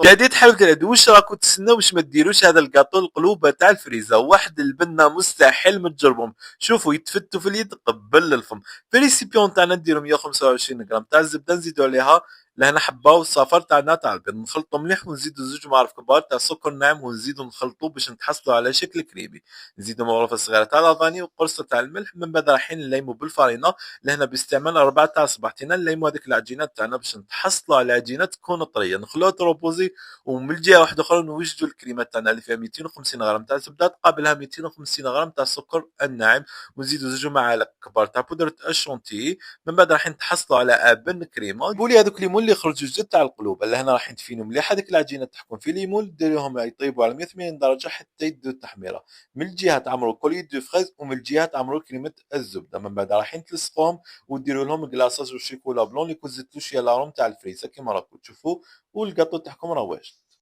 بديت تحاول تلعب واش راكم تسناو باش ما ديروش هذا الكاطو القلوبه تاع الفريزه واحد البنه مستحيل ما تجربهم. شوفوا يتفتوا في اليد قبل الفم. في ريسيبيون تاعنا نديرو 125 غرام تاع الزبده نزيدو عليها لهنا حبه والصفر تاعنا تاع البيض نخلطو مليح ونزيدو زوج معالق كبار تاع السكر ناعم ونزيدو نخلطو باش نتحصلو على شكل كريمي. نزيدو مغرفه صغيره تاع لافاني وقرصه تاع الملح من بعد رايحين نليمو بالفرينه لهنا باستعمال 4 تاع صباحتين نليمو هذيك العجينات تاعنا باش نتحصلوا على عجينه تكون طريه نخلوها تروبوزي. ومن الجهه واحده اخرى نوجدوا الكريمه تاعنا اللي فيها 250 غرام تاع زبده تقابلها 250 غرام تاع السكر الناعم ونزيدوا زوج معالق كبار تاع بودره الشونتي. من بعد راح نتحصلوا على ابن كريمه بولي هذوك ليمون اللي خرجوا جدد تاع القلوب اللي هنا راح تفينوا مليح هذيك العجينه تحكم في ليمون ديروهم يطيبوا على 180 درجه حتى يدوا التحميره. من الجهه تعمروا كولي دو فريز ومن الجهه تعمروا كريمه الزبده. من بعد راح تلصقوهم وديروا لهم كلاصاج والشيكولا بلون اللي كون زدتوا شويه لاروم تاع الفريزه كيما راكم تشوفوا والكاطو تاعكم رواج.